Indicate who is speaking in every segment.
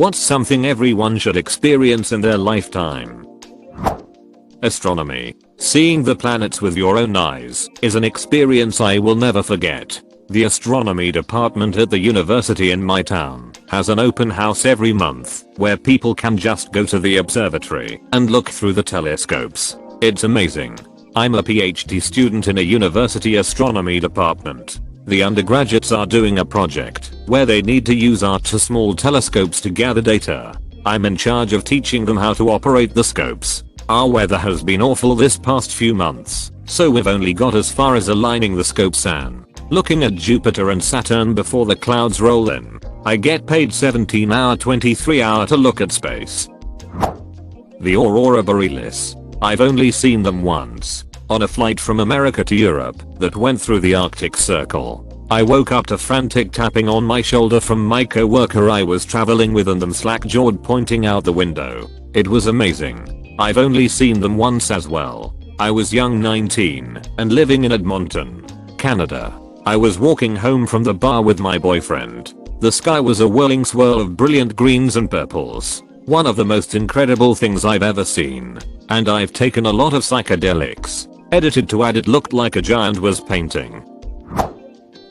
Speaker 1: What's something everyone should experience in their lifetime? Astronomy. Seeing the planets with your own eyes is an experience I will never forget. The astronomy department at the university in my town has an open house every month where people can just go to the observatory and look through the telescopes. It's amazing. I'm a PhD student in a university astronomy department. The undergraduates are doing a project where they need to use our two small telescopes to gather data. I'm in charge of teaching them how to operate the scopes. Our weather has been awful this past few months, so we've only got as far as aligning the scopes and looking at Jupiter and Saturn before the clouds roll in. I get paid 17-hour 23-hour to look at space. The Aurora Borealis. I've only seen them once. On a flight from America to Europe that went through the Arctic Circle. I woke up to frantic tapping on my shoulder from my co-worker I was traveling with and them slack-jawed pointing out the window. It was amazing. I've only seen them once as well. I was young, 19, and living in Edmonton, Canada. I was walking home from the bar with my boyfriend. The sky was a whirling swirl of brilliant greens and purples. One of the most incredible things I've ever seen. And I've taken a lot of psychedelics. Edited to add it looked like a giant was painting.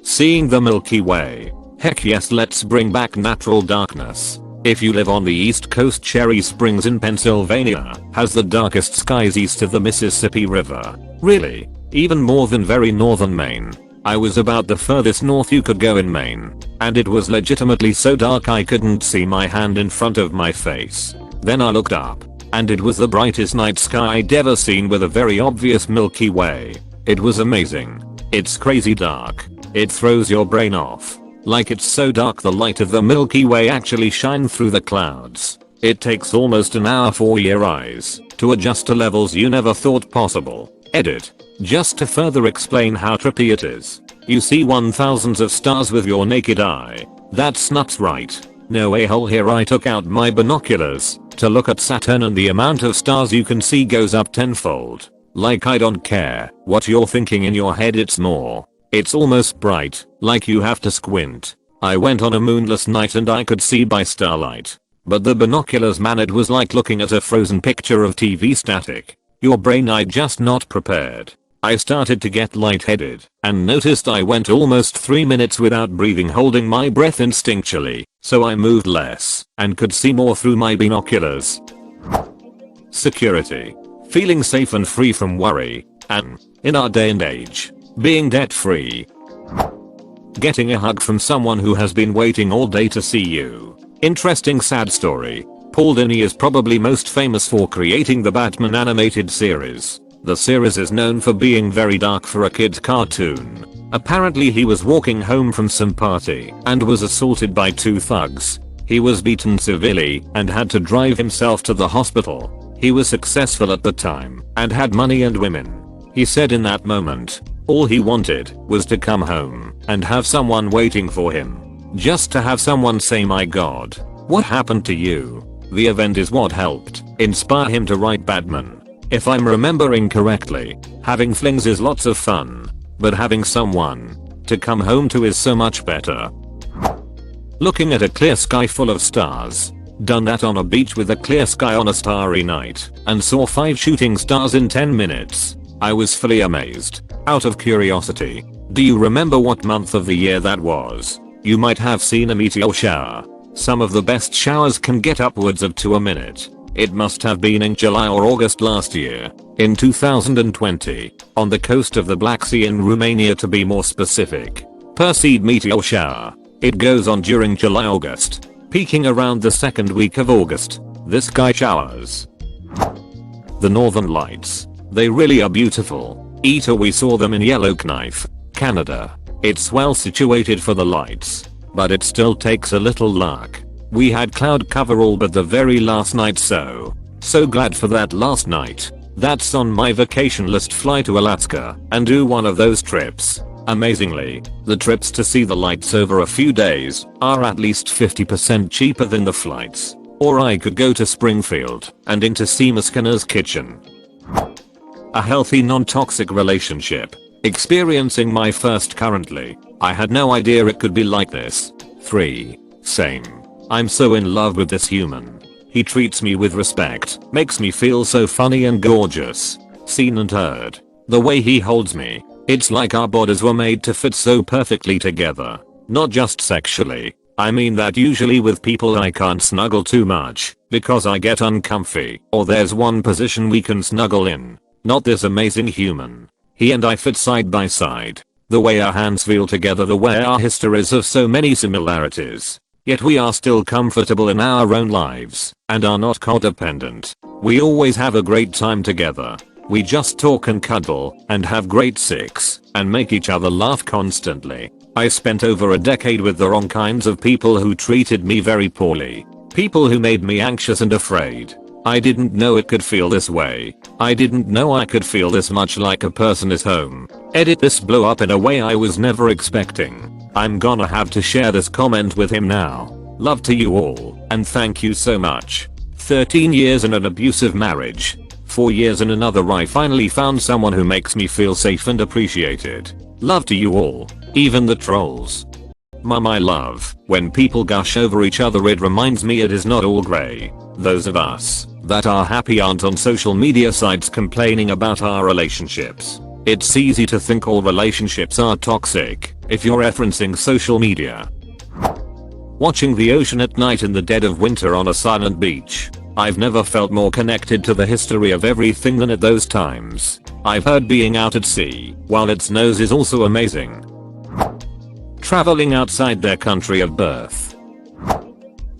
Speaker 1: Seeing the Milky Way. Heck yes, let's bring back natural darkness. If you live on the East Coast, Cherry Springs in Pennsylvania has the darkest skies east of the Mississippi River. Really? Even more than very northern Maine. I was about the furthest north you could go in Maine, and it was legitimately so dark I couldn't see my hand in front of my face. Then I looked up, and it was the brightest night sky I'd ever seen with a very obvious Milky Way. It was amazing. It's crazy dark. It throws your brain off. Like it's so dark the light of the Milky Way actually shines through the clouds. It takes almost an hour for your eyes to adjust to levels you never thought possible. Edit. Just to further explain how trippy it is. You see 1000s of stars with your naked eye. That's nuts, right? No a-hole here. I took out my binoculars to look at Saturn and the amount of stars you can see goes up tenfold. Like I don't care what you're thinking in your head, it's more. It's almost bright, like you have to squint. I went on a moonless night and I could see by starlight. But the binoculars, man, it was like looking at a frozen picture of TV static. Your brain just not prepared. I started to get lightheaded and noticed I went almost 3 minutes without breathing, holding my breath instinctually, so I moved less and could see more through my binoculars. Security. Feeling safe and free from worry, and, in our day and age, being debt free. Getting a hug from someone who has been waiting all day to see you. Interesting sad story. Paul Dini is probably most famous for creating the Batman animated series. The series is known for being very dark for a kid's cartoon. Apparently he was walking home from some party and was assaulted by 2 thugs. He was beaten severely and had to drive himself to the hospital. He was successful at the time and had money and women. He said in that moment, all he wanted was to come home and have someone waiting for him. Just to have someone say, my God, what happened to you? The event is what helped inspire him to write Batman. If I'm remembering correctly, having flings is lots of fun, but having someone to come home to is so much better. Looking at a clear sky full of stars. Done that on a beach with a clear sky on a starry night and saw 5 shooting stars in 10 minutes. I was fully amazed. Out of curiosity, do you remember what month of the year that was? You might have seen a meteor shower. Some of the best showers can get upwards of 2 a minute. It must have been in July or August last year, in 2020, on the coast of the Black Sea in Romania to be more specific. Perseid meteor shower. It goes on during July-August, peaking around the second week of August. The sky showers. The Northern Lights. They really are beautiful. We saw them in Yellowknife, Canada. It's well situated for the lights, but it still takes a little luck. We had cloud cover all but the very last night, so glad for that last night. That's on my vacation list. Fly to Alaska and do one of those trips. Amazingly, the trips to see the lights over a few days are at least 50% cheaper than the flights. Or I could go to Springfield and into Seema Skinner's kitchen. A healthy non-toxic relationship. Experiencing my first currently. I had no idea it could be like this. 3. Same. I'm so in love with this human. He treats me with respect, makes me feel so funny and gorgeous. Seen and heard. The way he holds me. It's like our bodies were made to fit so perfectly together. Not just sexually. I mean that usually with people I can't snuggle too much because I get uncomfy, or there's one position we can snuggle in. Not this amazing human. He and I fit side by side. The way our hands feel together, the way our histories have so many similarities. Yet we are still comfortable in our own lives and are not codependent. We always have a great time together. We just talk and cuddle and have great sex and make each other laugh constantly. I spent over a decade with the wrong kinds of people who treated me very poorly. People who made me anxious and afraid. I didn't know it could feel this way. I didn't know I could feel this much like a person is home. Edit, this blew up in a way I was never expecting. I'm gonna have to share this comment with him now. Love to you all, and thank you so much. 13 years in an abusive marriage. 4 years in another. I finally found someone who makes me feel safe and appreciated. Love to you all, even the trolls. My love, when people gush over each other it reminds me it is not all grey. Those of us that are happy aren't on social media sites complaining about our relationships. It's easy to think all relationships are toxic if you're referencing social media. Watching the ocean at night in the dead of winter on a silent beach. I've never felt more connected to the history of everything than at those times. I've heard being out at sea while it snows is also amazing. Traveling outside their country of birth.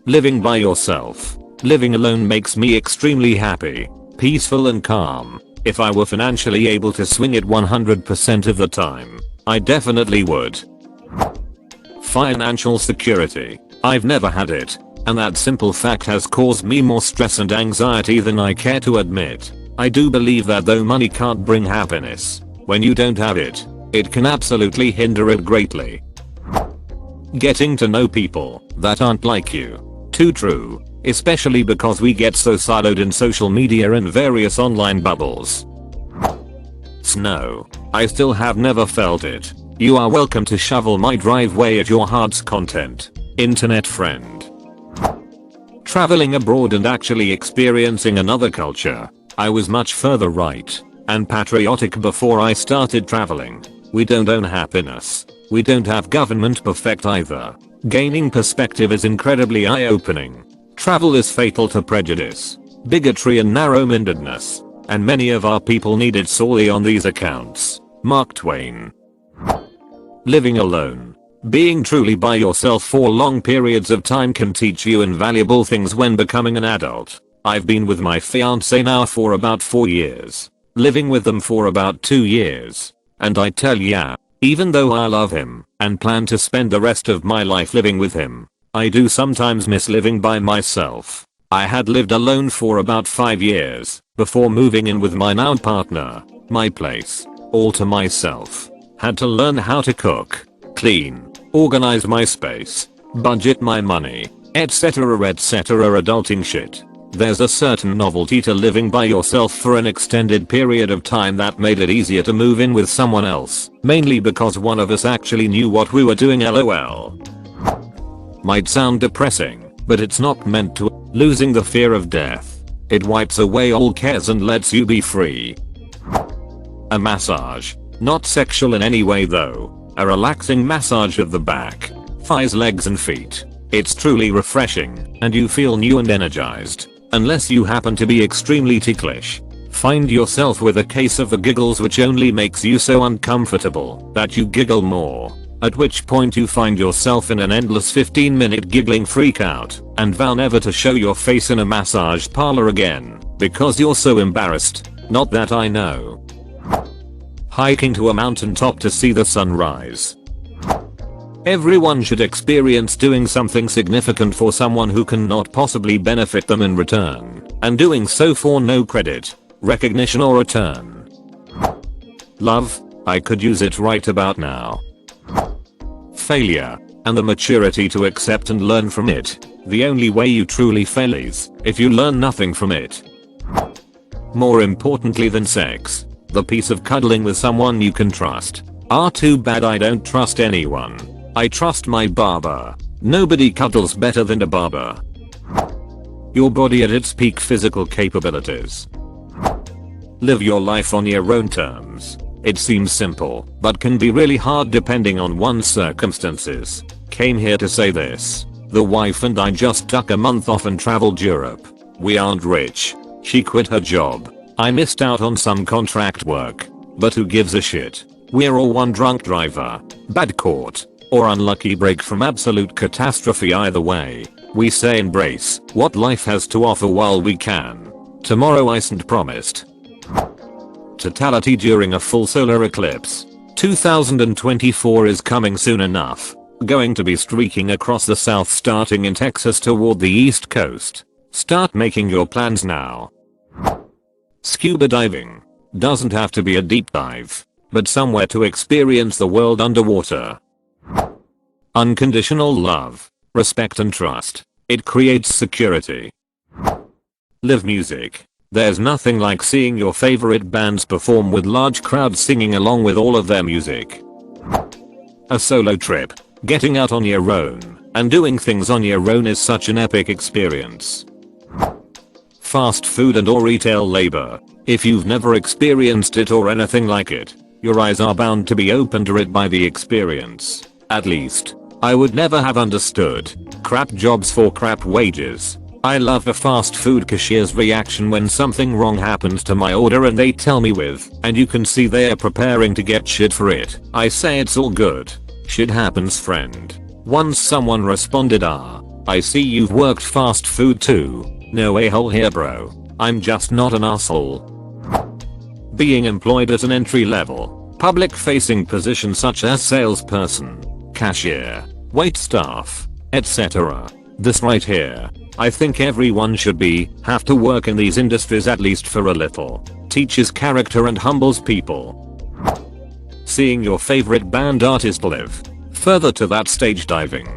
Speaker 1: Living by yourself. Living alone makes me extremely happy, peaceful and calm. If I were financially able to swing it 100% of the time, I definitely would. Financial security. I've never had it, and that simple fact has caused me more stress and anxiety than I care to admit. I do believe that though money can't bring happiness, when you don't have it, it can absolutely hinder it greatly. Getting to know people that aren't like you. Too true. Especially because we get so siloed in social media and various online bubbles. Snow. I still have never felt it. You are welcome to shovel my driveway at your heart's content, internet friend. Traveling abroad and actually experiencing another culture. I was much further right and patriotic before I started traveling. We don't own happiness. We don't have government perfect either. Gaining perspective is incredibly eye-opening. Travel is fatal to prejudice, bigotry and narrow-mindedness, and many of our people need it sorely on these accounts. Mark Twain. Living alone. Being truly by yourself for long periods of time can teach you invaluable things when becoming an adult. I've been with my fiance now for about 4 years, living with them for about 2 years, and I tell ya, even though I love him and plan to spend the rest of my life living with him, I do sometimes miss living by myself. I had lived alone for about 5 years before moving in with my now partner, my place, all to myself. Had to learn how to cook, clean, organize my space, budget my money, etc. Adulting shit. There's a certain novelty to living by yourself for an extended period of time that made it easier to move in with someone else, mainly because one of us actually knew what we were doing. LOL. Might sound depressing, but it's not meant to. Losing the fear of death. It wipes away all cares and lets you be free. A massage. Not sexual in any way though. A relaxing massage of the back, thighs, legs and feet. It's truly refreshing and you feel new and energized. Unless you happen to be extremely ticklish. Find yourself with a case of the giggles which only makes you so uncomfortable that you giggle more. At which point you find yourself in an endless 15-minute giggling freakout and vow never to show your face in a massage parlor again because you're so embarrassed. Not that I know. Hiking to a mountaintop to see the sunrise. Everyone should experience doing something significant for someone who cannot possibly benefit them in return, and doing so for no credit, recognition or return. Love. I could use it right about now. Failure, and the maturity to accept and learn from it. The only way you truly fail is if you learn nothing from it. More importantly than sex, the peace of cuddling with someone you can trust. Too bad I don't trust anyone. I trust my barber. Nobody cuddles better than a barber. Your body at its peak physical capabilities. Live your life on your own terms. It seems simple, but can be really hard depending on one's circumstances. Came here to say this. The wife and I just took a month off and traveled Europe. We aren't rich. She quit her job. I missed out on some contract work. But who gives a shit? We're all one drunk driver, bad court, or unlucky break from absolute catastrophe. Either way, we say embrace what life has to offer while we can. Tomorrow isn't promised. Totality during a full solar eclipse. 2024 is coming soon enough. Going to be streaking across the south starting in Texas toward the east coast. Start making your plans now. Scuba diving. Doesn't have to be a deep dive, but somewhere to experience the world underwater. Unconditional love, respect and trust. It creates security. Live music. There's nothing like seeing your favorite bands perform with large crowds singing along with all of their music. A solo trip. Getting out on your own and doing things on your own is such an epic experience. Fast food and or retail labor. If you've never experienced it or anything like it, your eyes are bound to be opened to it by the experience. At least, I would never have understood. Crap jobs for crap wages. I love a fast food cashier's reaction when something wrong happens to my order and they tell me with, and you can see they're preparing to get shit for it. I say it's all good. Shit happens, friend. Once someone responded, I see you've worked fast food too. No a-hole here bro. I'm just not an asshole. Being employed at an entry level, public facing position such as salesperson, cashier, wait staff, etc. This right here. I think everyone should have to work in these industries at least for a little. Teaches character and humbles people. Seeing your favorite band artist live. Further to that, stage diving.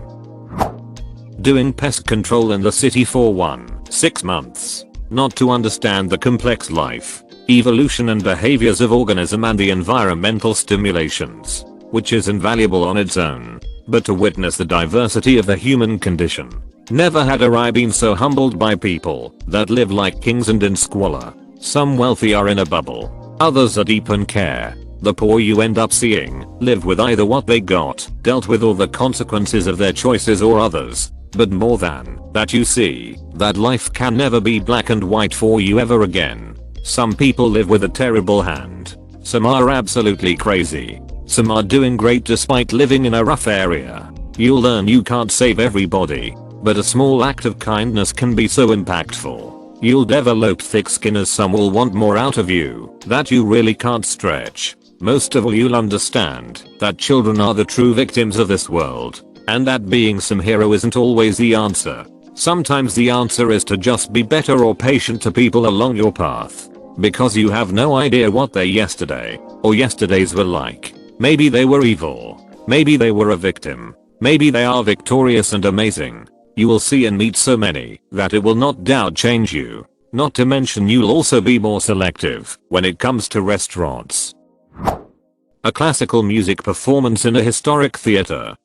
Speaker 1: Doing pest control in the city for 6 months. Not to understand the complex life, evolution and behaviors of organism and the environmental stimulations, which is invaluable on its own, but to witness the diversity of the human condition. Never had I been so humbled by people that live like kings and in squalor. Some wealthy are in a bubble, others are deep in care. The poor you end up seeing live with either what they got, dealt with, or the consequences of their choices, or others. But more than that, you see that life can never be black and white for you ever again. Some people live with a terrible hand. Some are absolutely crazy. Some are doing great despite living in a rough area. You'll learn you can't save everybody, but a small act of kindness can be so impactful. You'll develop thick skin as some will want more out of you that you really can't stretch. Most of all, you'll understand that children are the true victims of this world, and that being some hero isn't always the answer. Sometimes the answer is to just be better or patient to people along your path, because you have no idea what their yesterday or yesterdays were like. Maybe they were evil. Maybe they were a victim. Maybe they are victorious and amazing. You will see and meet so many that it will not doubt change you. Not to mention you'll also be more selective when it comes to restaurants. A classical music performance in a historic theater.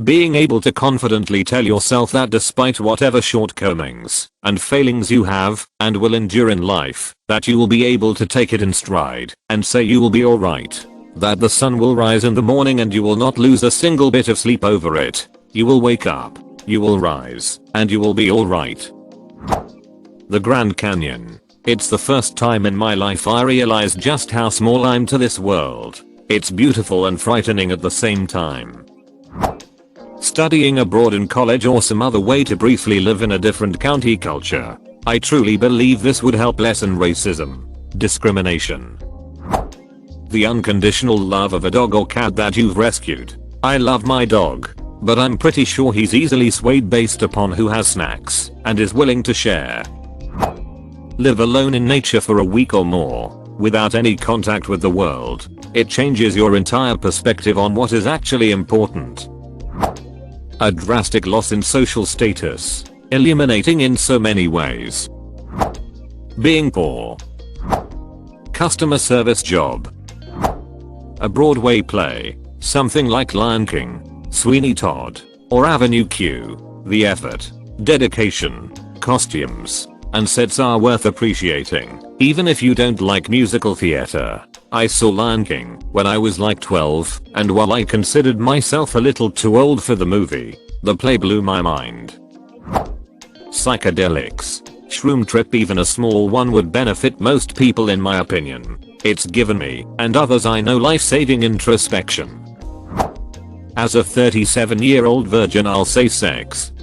Speaker 1: Being able to confidently tell yourself that despite whatever shortcomings and failings you have and will endure in life, that you will be able to take it in stride and say you will be alright. That the sun will rise in the morning and you will not lose a single bit of sleep over it. You will wake up, you will rise, and you will be alright. The Grand Canyon. It's the first time in my life I realized just how small I'm to this world. It's beautiful and frightening at the same time. Studying abroad in college or some other way to briefly live in a different county culture. I truly believe this would help lessen racism, discrimination. The unconditional love of a dog or cat that you've rescued. I love my dog, but I'm pretty sure he's easily swayed based upon who has snacks and is willing to share. Live alone in nature for a week or more, without any contact with the world. It changes your entire perspective on what is actually important. A drastic loss in social status, illuminating in so many ways. Being poor. Customer service job. A Broadway play, something like Lion King, Sweeney Todd, Or Avenue Q, the effort, dedication, costumes, and sets are worth appreciating, even if you don't like musical theater. I saw Lion King when I was like 12, and while I considered myself a little too old for the movie, the play blew my mind. Psychedelics. Shroom trip, even a small one, would benefit most people in my opinion. It's given me, and others I know, life-saving introspection. As a 37-year-old virgin, I'll say sex.